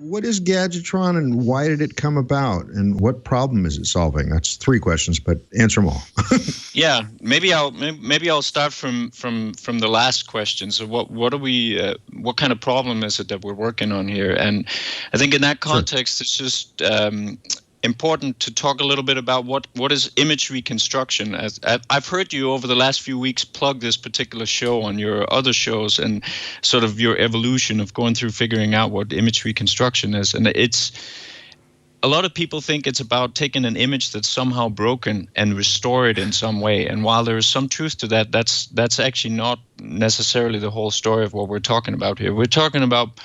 What is Gadgetron and why did it come about? And what problem is it solving? That's 3 questions, but answer them all. Yeah, maybe I'll start from the last question. So what kind of problem is it that we're working on here? And I think in that context, It's just important to talk a little bit about what is image reconstruction. As I've heard you over the last few weeks plug this particular show on your other shows and sort of your evolution of going through figuring out what image reconstruction is. And it's a lot of people think it's about taking an image that's somehow broken and restore it in some way. And while there is some truth to that, that's actually not necessarily the whole story of what we're talking about here. We're talking about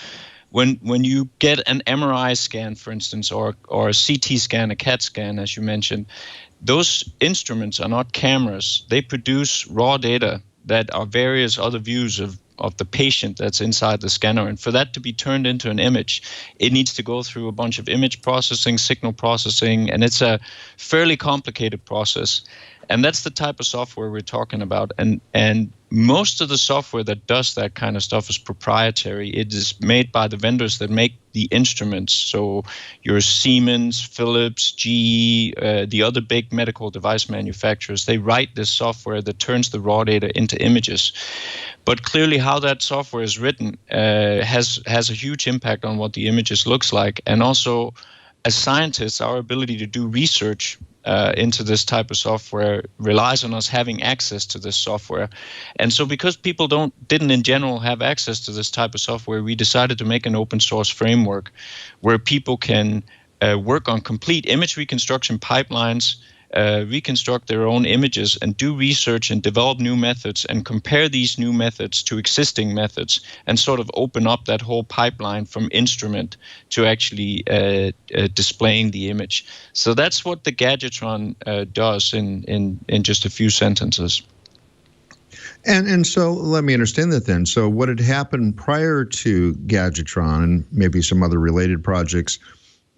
when you get an MRI scan, for instance, or a CT scan, a CAT scan, as you mentioned, those instruments are not cameras. They produce raw data that are various other views of the patient that's inside the scanner. And for that to be turned into an image, it needs to go through a bunch of image processing, signal processing, and it's a fairly complicated process. And that's the type of software we're talking about. And most of the software that does that kind of stuff is proprietary. It is made by the vendors that make the instruments. So your Siemens, Philips, GE, the other big medical device manufacturers, they write this software that turns the raw data into images. But clearly how that software is written has a huge impact on what the images looks like. And also, as scientists, our ability to do research into this type of software relies on us having access to this software. And so because people didn't in general have access to this type of software, we decided to make an open source framework where people can work on complete image reconstruction pipelines, reconstruct their own images and do research and develop new methods and compare these new methods to existing methods and sort of open up that whole pipeline from instrument to actually displaying the image. So that's what the Gadgetron does in just a few sentences. And so let me understand that then. So what had happened prior to Gadgetron and maybe some other related projects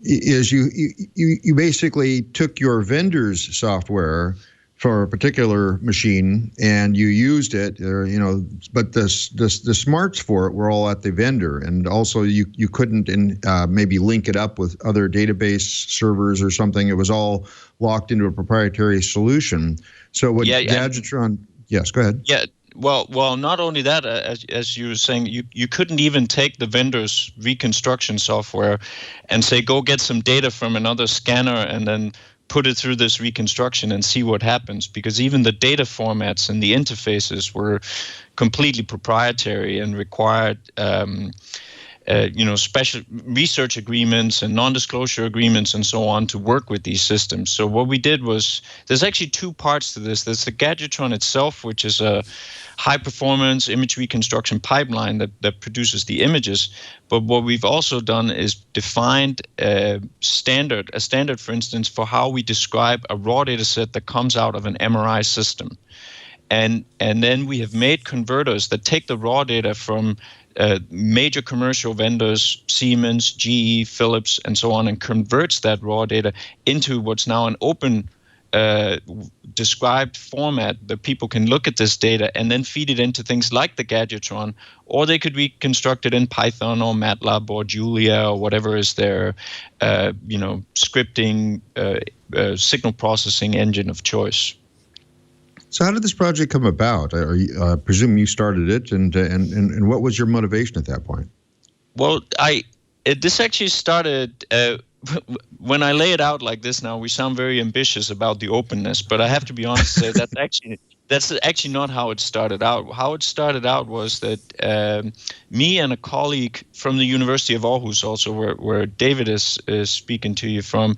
is you basically took your vendor's software for a particular machine and you used it, but the smarts for it were all at the vendor, and also you couldn't maybe link it up with other database servers or something. It was all locked into a proprietary solution. So what Gadgetron? Yes, go ahead. Yeah. Well, not only that, as you were saying, you couldn't even take the vendor's reconstruction software and say, go get some data from another scanner and then put it through this reconstruction and see what happens, because even the data formats and the interfaces were completely proprietary and required special research agreements and non-disclosure agreements and so on to work with these systems. So what we did was, there's actually 2 parts to this. There's the Gadgetron itself, which is a high-performance image reconstruction pipeline that produces the images. But what we've also done is defined a standard, for instance, for how we describe a raw data set that comes out of an MRI system. And then we have made converters that take the raw data from major commercial vendors, Siemens, GE, Philips, and so on, and converts that raw data into what's now an open described format that people can look at this data and then feed it into things like the Gadgetron, or they could reconstruct it in Python or MATLAB or Julia or whatever is their scripting signal processing engine of choice. So how did this project come about? I presume you started it, and what was your motivation at that point? Well, this actually started when I lay it out like this. Now we sound very ambitious about the openness, but I have to be honest and say that's actually not how it started out. How it started out was that me and a colleague from the University of Aarhus, also where David is speaking to you from,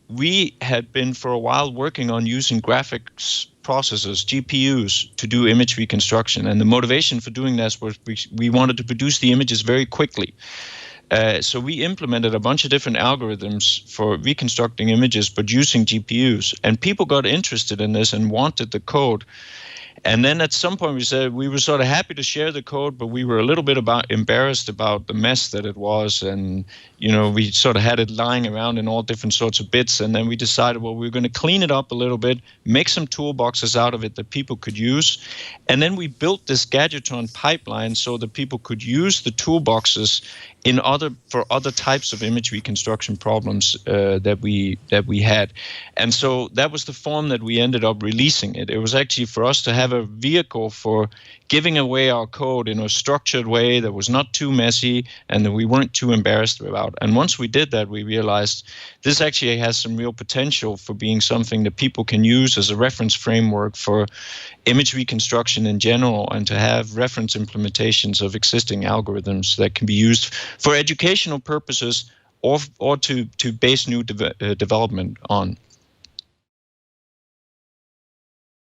we had been for a while working on using graphics processors, GPUs, to do image reconstruction. And the motivation for doing this was we wanted to produce the images very quickly. So we implemented a bunch of different algorithms for reconstructing images, but using GPUs. And people got interested in this and wanted the code. And then at some point we said we were sort of happy to share the code, but we were a little bit embarrassed about the mess that it was. And, we sort of had it lying around in all different sorts of bits. And then we decided, well, we're going to clean it up a little bit, make some toolboxes out of it that people could use. And then we built this Gadgetron pipeline so that people could use the toolboxes for other types of image reconstruction problems that we had. And so that was the form that we ended up releasing it. It was actually for us to have a vehicle for giving away our code in a structured way that was not too messy and that we weren't too embarrassed about. And once we did that, we realized this actually has some real potential for being something that people can use as a reference framework for image reconstruction in general, and to have reference implementations of existing algorithms that can be used for educational purposes or to base new development on.